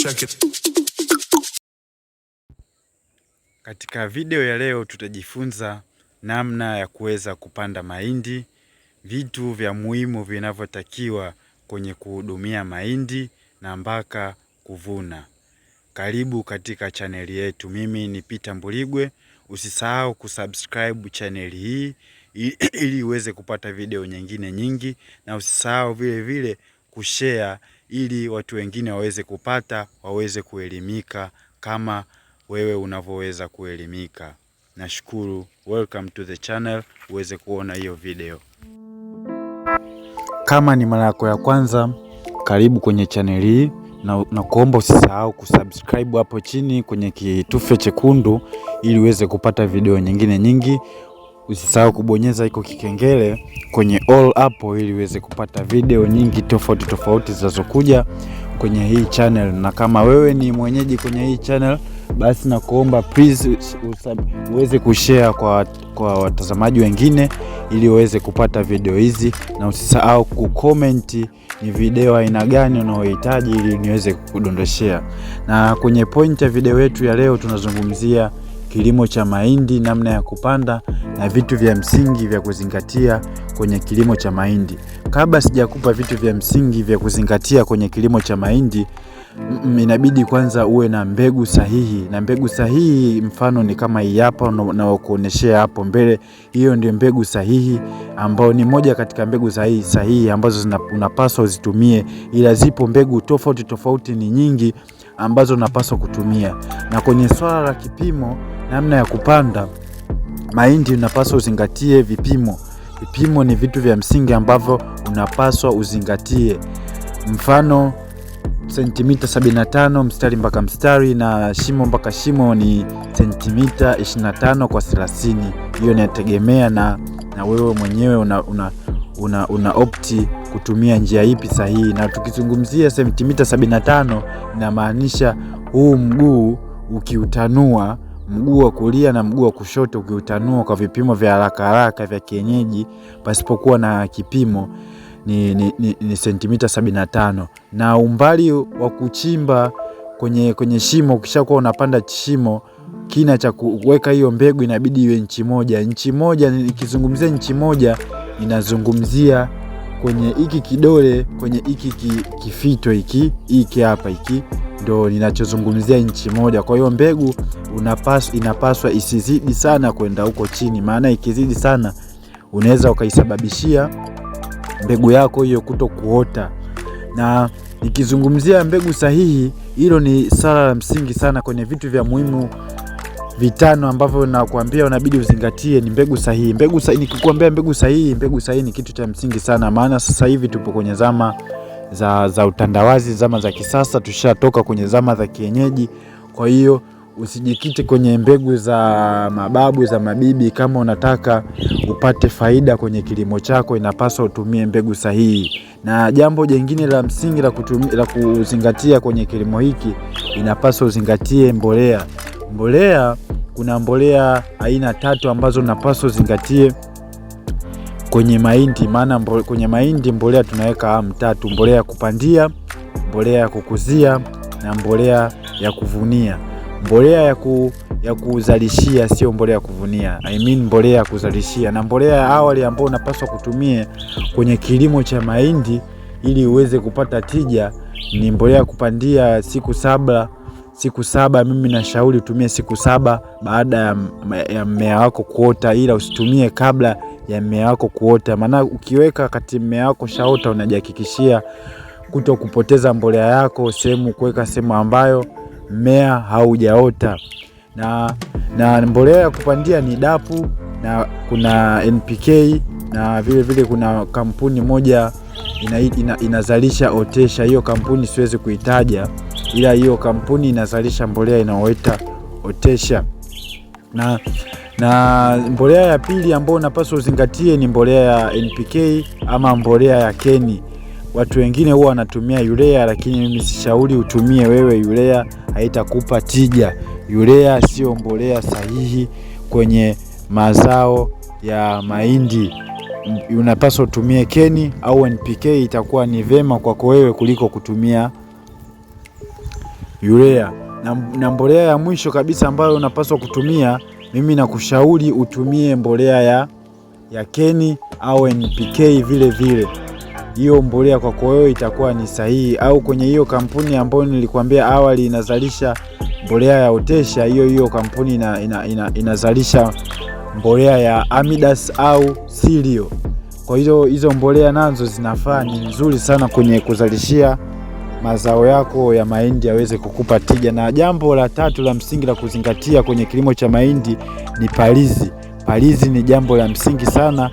Check it. Katika video ya leo tutajifunza namna ya kuweza kupanda mahindi, vitu vya muhimu vinavyotakiwa kwenye kuhudumia mahindi na mpaka kuvuna. Karibu katika chaneli yetu. Mimi ni Peter Mbuligwe. Usisahau kusubscribe chaneli hii ili uweze kupata video nyingine nyingi, na usisahau vile vile kushare ili watu wengine waweze kupata, waweze kuelimika kama wewe unavyoweza kuelimika. Nashukuru. Welcome to the channel, uweze kuona hiyo video. Kama ni mara yako ya kwanza, karibu kwenye channel hii na kuomba usisahau kusubscribe hapo chini kwenye kitufe chekundu ili uweze kupata video nyingine nyingi. Usisahau kubonyeza iko kikengele kwenye all hapo ili uweze kupata video nyingi tofauti zinazokuja kwenye hii channel. Na kama wewe ni mwenyeji kwenye hii channel, basi na kuomba please uweze kushare kwa watazamaji wengine ili uweze kupata video hizi, na usisahau kucomment ni video aina gani unayohitaji ili niweze kukudondoshea. Na kwenye point ya video yetu ya leo tunazungumzia kilimo cha mahindi, namna ya kupanda na vitu vya msingi vya kuzingatia kwenye kilimo cha mahindi. Kabla sijakupa vitu vya msingi vya kuzingatia kwenye kilimo cha mahindi, inabidi kwanza uwe na mbegu sahihi. Na mbegu sahihi mfano ni kama hii hapa na kuoneshea hapo mbele. Hiyo ndio mbegu sahihi ambao ni moja katika mbegu sahihi ambazo unapaswa uzitumie, ila zipo mbegu tofauti ni nyingi ambazo unapaswa kutumia. Na kwenye swala la kipimo, namna ya kupanda mahindi, unapaswa uzingatie vipimo. Vipimo ni vitu vya msingi ambavyo unapaswa uzingatie. Mfano sentimita 75 mstari mpaka mstari, na shimo mpaka shimo ni sentimita 25 kwa 30. Hiyo inategemea na wewe mwenyewe una opti kutumia njia ipi sahihi. Na tukizungumzia sentimita 75, inamaanisha huu mguu ukiutanua, mguu wa kulia na mguu wa kushoto ukiutanua kwa vipimo vya haraka vya kienyeji pasipokuwa na kipimo ni sentimita 75. Na umbali wa kuchimba kwenye shimo, ukishakuwa unapanda shimo, kina cha kuweka hiyo mbegu inabidi iwe inchi moja. Nikizungumzia inchi moja, inazungumzia kwenye hiki kidole, kwenye hiki kifito hiki hapa, hiki ndo ninachozungumzia inchi moja. Kwa hiyo mbegu inapaswa isizidi sana kwenda huko chini, maana ikizidi sana unaweza ukaisababishia mbegu yako hiyo kuto kuota. Na nikizungumzia mbegu sahihi, hilo ni swala la msingi sana kwenye vitu vya muhimu vitano ambavyo nakwambia unabidi uzingatie. Ni mbegu sahihi. Nikikwambia mbegu sahihi ni kitu cha msingi sana, maana sasa hivi tupo kwenye zama za utandawazi, zama za kisasa, tushatoka kwenye zama za kienyeji. Kwa hiyo usijikite kwenye mbegu za mababu za mabibi. Kama unataka upate faida kwenye kilimo chako, inapaswa utumie mbegu sahihi. Na jambo jingine la msingi la kuzingatia kwenye kilimo hiki, inapaswa uzingatie mbolea. Kuna mbolea aina 3 ambazo unapaswa uzingatie kwenye mahindi. Maana kwenye mahindi mbolea tunaweka 3: mbolea ya kupandia, mbolea ya kukuzia na mbolea ya kuvunia. Mbolea ya kuzalishia, sio mbolea ya kuvunia. Mbolea ya kuzalishia. Na mbolea ya awali ambayo unapaswa kutumia kwenye kilimo cha mahindi ili uweze kupata tija ni mbolea ya kupandia siku 7. Mimi nashauri utumie siku 7 baada ya mmea wako kuota, ila usitumie kabla ya mmea wako kuota. Maana ukiweka kati mmea wako shaota, unajihakikishia kuto kupoteza mbolea yako kuweka sehemu ambayo mmea haujaota. Na mbolea ya kupandia ni dapu, na kuna NPK, na vile vile kuna kampuni moja inazalisha Otesha. Hiyo kampuni siwezi kuitaja, ila hiyo kampuni inazalisha mbolea inayoita Otesha. Na mbolea ya pili ambayo unapaswa uzingatie ni mbolea ya NPK ama mbolea ya Keni. Watu wengine huwa wanatumia urea, lakini mimi sishauri utumie wewe urea, haitakupa tija. Urea sio mbolea sahihi kwenye mazao ya mahindi. Unapaswa utumie Keni au NPK, itakuwa ni vema kwako wewe kuliko kutumia urea. Na mbolea ya mwisho kabisa ambayo unapaswa kutumia, mimi nakushauri utumie mbolea ya Keni au NPK vile vile. Hiyo mbolea kwa wewe itakuwa ni sahihi, au kwenye hiyo kampuni ambayo nilikwambia awali inazalisha mbolea ya Otesha, hiyo kampuni inazalisha mbolea ya Amidas au Silio. Kwa hizo mbolea nazo zinafaa, ni nzuri sana kwenye kuzalishia mazao yako ya mahindi yaweze kukupa tija. Na jambo la tatu la msingi la kuzingatia kwenye kilimo cha mahindi ni palizi. Palizi ni jambo la msingi sana.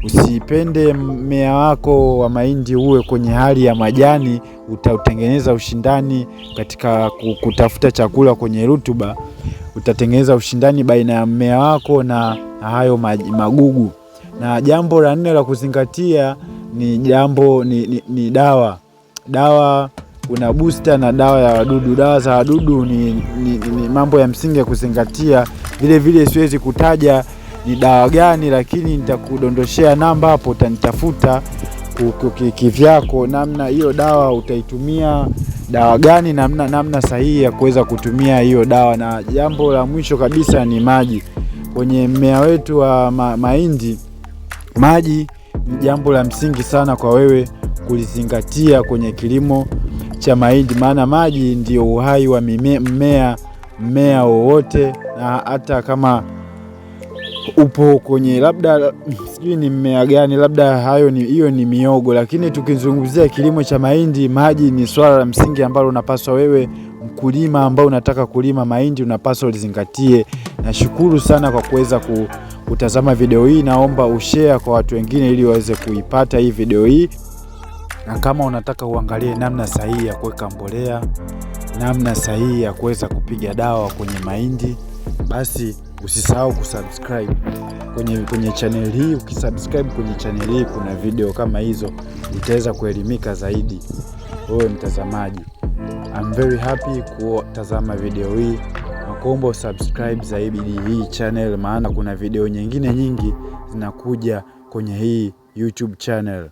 Usipende mmea wako wa mahindi uwe kwenye hali ya majani, utatengeneza ushindani katika kutafuta chakula kwenye rutuba. Utatengeneza ushindani baina ya mmea wako na hayo magugu. Na jambo la 4 la kuzingatia ni dawa. Dawa kuna booster na dawa ya wadudu. Dawa za wadudu ni mambo ya msingi ya kuzingatia. Vile vile siwezi kutaja ni dawa gani, lakini nitakudondoshea namba hapo, utanitafuta kivyako namna hiyo dawa utaitumia dawa gani, namna sahihi ya kuweza kutumia hiyo dawa. Na jambo la mwisho kabisa ni maji. Kwenye mmea wetu wa mahindi, maji ni jambo la msingi sana kwa wewe kulizingatia kwenye kilimo cha mahindi, maana maji ndio uhai wa mmea wowote. Na hata kama upo kwenye labda sijui ni mmea gani, labda hiyo ni miogo, lakini tukizungumzia kilimo cha mahindi, maji ni swala la msingi ambalo unapaswa wewe mkulima ambao unataka kulima mahindi unapaswa ulizingatie. Nashukuru sana kwa kuweza kutazama video hii. Naomba ushare kwa watu wengine ili waweze kuipata hii video hii. Na kama unataka uangalie namna sahihi ya kuweka mbolea, namna sahihi ya kuweza kupiga dawa kwenye mahindi, basi usisahau kusubscribe kwenye channel hii. Ukisubscribe kwenye channel hii kuna video kama hizo, utaweza kuelimika zaidi wewe mtazamaji. I'm very happy kutazama video hii. Nakuomba usubscribe zaidi hii channel, maana kuna video nyingine nyingi zinakuja kwenye hii YouTube channel.